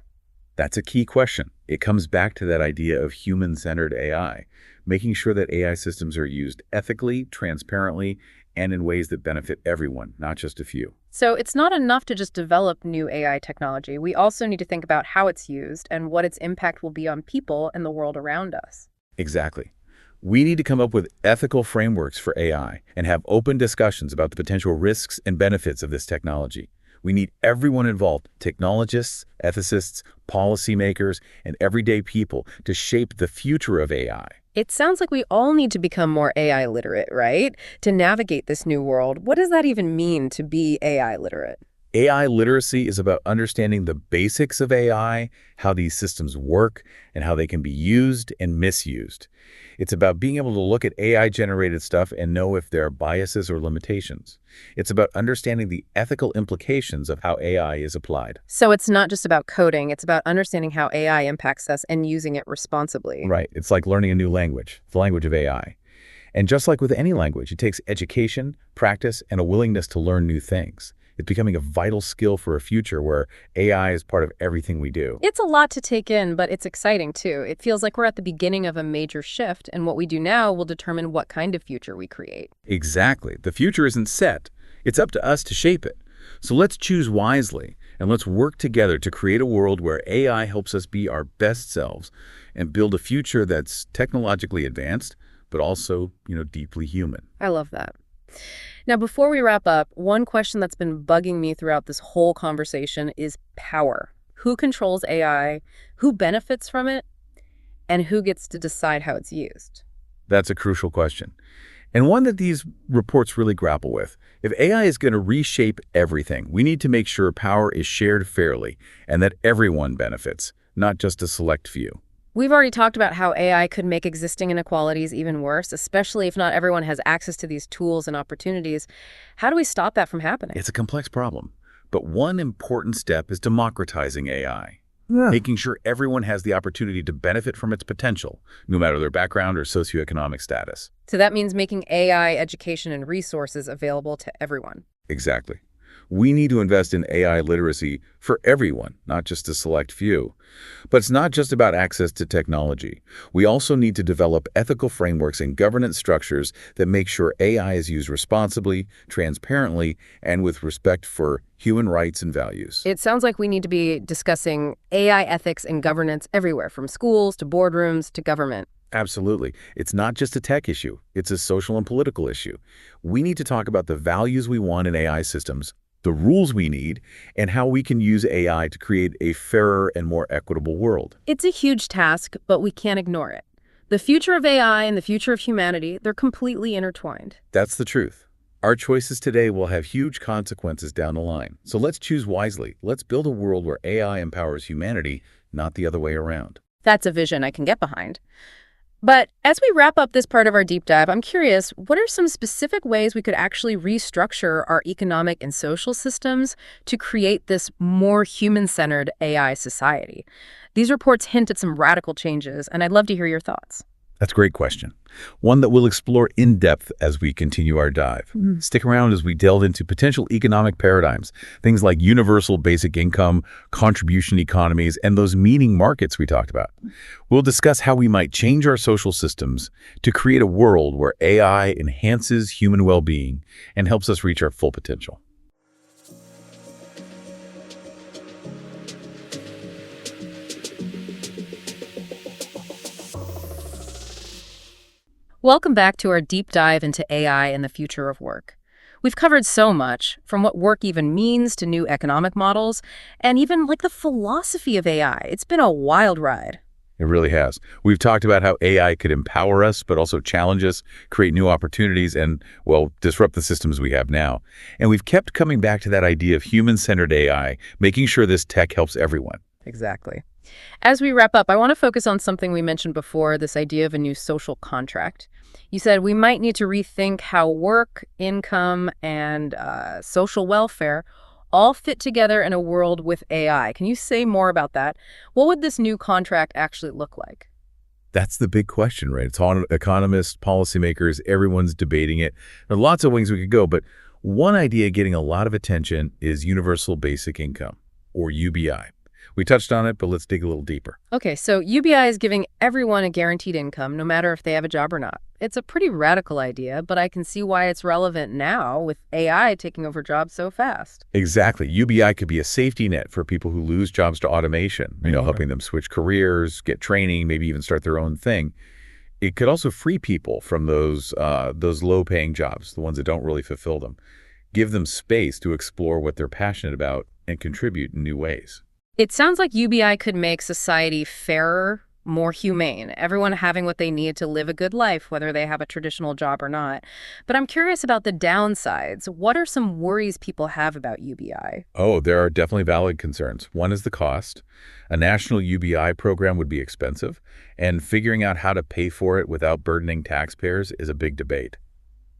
That's a key question. It comes back to that idea of human-centered AI, making sure that AI systems are used ethically, transparently, and in ways that benefit everyone, not just a few. So it's not enough to just develop new AI technology. We also need to think about how it's used and what its impact will be on people and the world around us. Exactly. We need to come up with ethical frameworks for AI and have open discussions about the potential risks and benefits of this technology. We need everyone involved, technologists, ethicists, policymakers, and everyday people to shape the future of AI. It sounds like we all need to become more AI literate, right? To navigate this new world. What does that even mean to be AI literate? AI literacy is about understanding the basics of AI, how these systems work, and how they can be used and misused. It's about being able to look at AI-generated stuff and know if there are biases or limitations. It's about understanding the ethical implications of how AI is applied. So it's not just about coding, it's about understanding how AI impacts us and using it responsibly. Right. It's like learning a new language, the language of AI. And just like with any language, it takes education, practice, and a willingness to learn new things. It's becoming a vital skill for a future where AI is part of everything we do. It's a lot to take in, but it's exciting too. It feels like we're at the beginning of a major shift, and what we do now will determine what kind of future we create. Exactly. The future isn't set. It's up to us to shape it. So let's choose wisely, and let's work together to create a world where AI helps us be our best selves and build a future that's technologically advanced, but also, deeply human. I love that. Now, before we wrap up, one question that's been bugging me throughout this whole conversation is power. Who controls AI? Who benefits from it? And who gets to decide how it's used? That's a crucial question, and one that these reports really grapple with. If AI is going to reshape everything, we need to make sure power is shared fairly and that everyone benefits, not just a select few. We've already talked about how AI could make existing inequalities even worse, especially if not everyone has access to these tools and opportunities. How do we stop that from happening? It's a complex problem, but one important step is democratizing AI, making sure everyone has the opportunity to benefit from its potential, no matter their background or socioeconomic status. So that means making AI education and resources available to everyone. Exactly. We need to invest in AI literacy for everyone, not just a select few. But it's not just about access to technology. We also need to develop ethical frameworks and governance structures that make sure AI is used responsibly, transparently, and with respect for human rights and values. It sounds like we need to be discussing AI ethics and governance everywhere, from schools to boardrooms to government. Absolutely. It's not just a tech issue. It's a social and political issue. We need to talk about the values we want in AI systems, the rules we need, and how we can use AI to create a fairer and more equitable world. It's a huge task, but we can't ignore it. The future of AI and the future of humanity, they're completely intertwined. That's the truth. Our choices today will have huge consequences down the line. So let's choose wisely. Let's build a world where AI empowers humanity, not the other way around. That's a vision I can get behind. But as we wrap up this part of our deep dive, I'm curious, what are some specific ways we could actually restructure our economic and social systems to create this more human-centered AI society? These reports hint at some radical changes, and I'd love to hear your thoughts. That's a great question. One that we'll explore in depth as we continue our dive. Stick around as we delve into potential economic paradigms, things like universal basic income, contribution economies, and those meaning markets we talked about. We'll discuss how we might change our social systems to create a world where AI enhances human well-being and helps us reach our full potential. Welcome back to our deep dive into AI and the future of work. We've covered so much, from what work even means to new economic models, and even like the philosophy of AI. It's been a wild ride. It really has. We've talked about how AI could empower us, but also challenge us, create new opportunities, and, well, disrupt the systems we have now. And we've kept coming back to that idea of human-centered AI, making sure this tech helps everyone. Exactly. As we wrap up, I want to focus on something we mentioned before, this idea of a new social contract. You said we might need to rethink how work, income, and social welfare all fit together in a world with AI. Can you say more about that? What would this new contract actually look like? That's the big question, right? It's on economists, policymakers, everyone's debating it. There are lots of ways we could go, but one idea getting a lot of attention is universal basic income, or UBI. We touched on it, but let's dig a little deeper. Okay, so UBI is giving everyone a guaranteed income, no matter if they have a job or not. It's a pretty radical idea, but I can see why it's relevant now with AI taking over jobs so fast. Exactly. UBI could be a safety net for people who lose jobs to automation, helping them switch careers, get training, maybe even start their own thing. It could also free people from those low-paying jobs, the ones that don't really fulfill them, give them space to explore what they're passionate about and contribute in new ways. It sounds like UBI could make society fairer, more humane, everyone having what they need to live a good life, whether they have a traditional job or not. But I'm curious about the downsides. What are some worries people have about UBI? Oh, there are definitely valid concerns. One is the cost. A national UBI program would be expensive, and figuring out how to pay for it without burdening taxpayers is a big debate.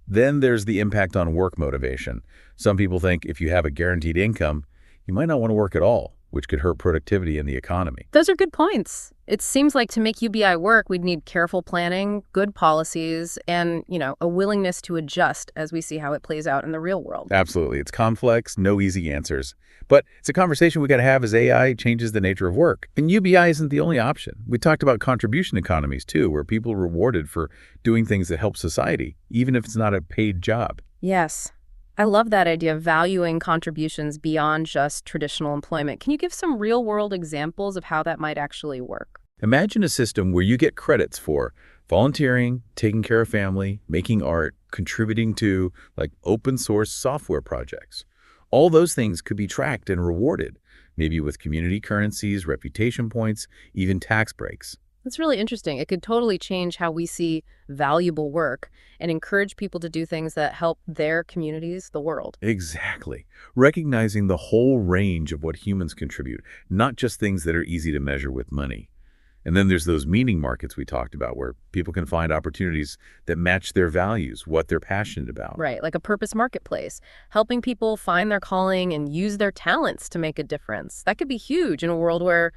Then there's the impact on work motivation. Some people think if you have a guaranteed income, you might not want to work at all, which could hurt productivity in the economy. Those are good points. It seems like to make UBI work, we'd need careful planning, good policies, and, a willingness to adjust as we see how it plays out in the real world. Absolutely. It's complex, no easy answers. But it's a conversation we got to have as AI changes the nature of work. And UBI isn't the only option. We talked about contribution economies, too, where people are rewarded for doing things that help society, even if it's not a paid job. Yes. I love that idea of valuing contributions beyond just traditional employment. Can you give some real-world examples of how that might actually work? Imagine a system where you get credits for volunteering, taking care of family, making art, contributing to open source software projects. All those things could be tracked and rewarded, maybe with community currencies, reputation points, even tax breaks. That's really interesting. It could totally change how we see valuable work and encourage people to do things that help their communities, the world. Exactly. Recognizing the whole range of what humans contribute, not just things that are easy to measure with money. And then there's those meaning markets we talked about where people can find opportunities that match their values, what they're passionate about. Right, like a purpose marketplace, helping people find their calling and use their talents to make a difference. That could be huge in a world where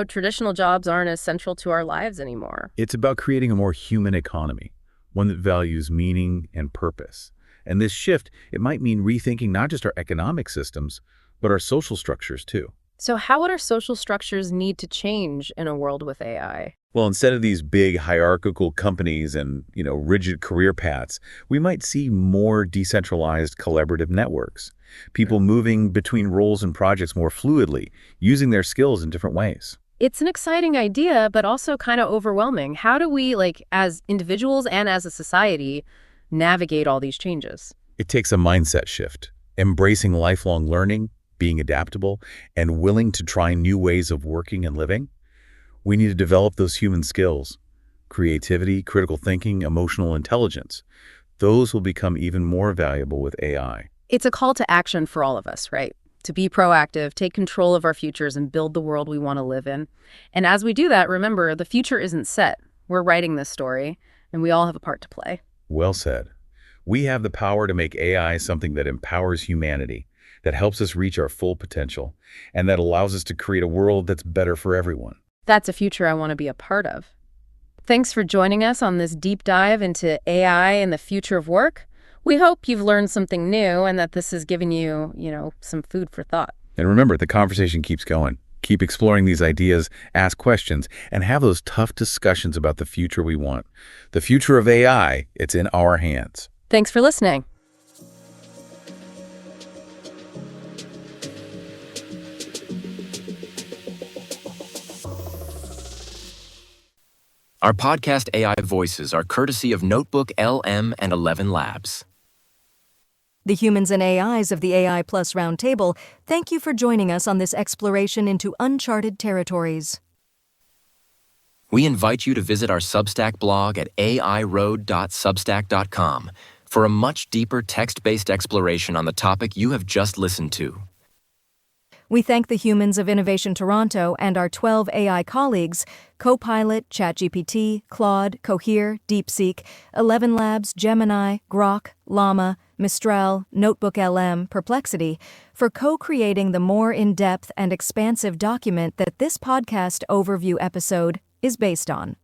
traditional jobs aren't as central to our lives anymore. It's about creating a more human economy, one that values meaning and purpose. And this shift, it might mean rethinking not just our economic systems, but our social structures too. So how would our social structures need to change in a world with AI? Well, instead of these big hierarchical companies and, rigid career paths, we might see more decentralized collaborative networks, people moving between roles and projects more fluidly, using their skills in different ways. It's an exciting idea, but also kind of overwhelming. How do we, as individuals and as a society, navigate all these changes? It takes a mindset shift, embracing lifelong learning, being adaptable, and willing to try new ways of working and living. We need to develop those human skills, creativity, critical thinking, emotional intelligence. Those will become even more valuable with AI. It's a call to action for all of us, right? To be proactive, take control of our futures, and build the world we want to live in. And as we do that, remember, the future isn't set. We're writing this story, and we all have a part to play. Well said. We have the power to make AI something that empowers humanity, that helps us reach our full potential, and that allows us to create a world that's better for everyone. That's a future I want to be a part of. Thanks for joining us on this deep dive into AI and the future of work. We hope you've learned something new and that this has given you, some food for thought. And remember, the conversation keeps going. Keep exploring these ideas, ask questions, and have those tough discussions about the future we want. The future of AI, it's in our hands. Thanks for listening. Our podcast AI voices are courtesy of Notebook LM and 11 Labs. The humans and AIs of the AI Plus Roundtable, thank you for joining us on this exploration into uncharted territories. We invite you to visit our Substack blog at airoad.substack.com for a much deeper text-based exploration on the topic you have just listened to. We thank the humans of Innovation Toronto and our 12 AI colleagues, Copilot, ChatGPT, Claude, Cohere, DeepSeek, 11 Labs, Gemini, Grok, Llama, Mistral, Notebook LM, Perplexity, for co-creating the more in-depth and expansive document that this podcast overview episode is based on.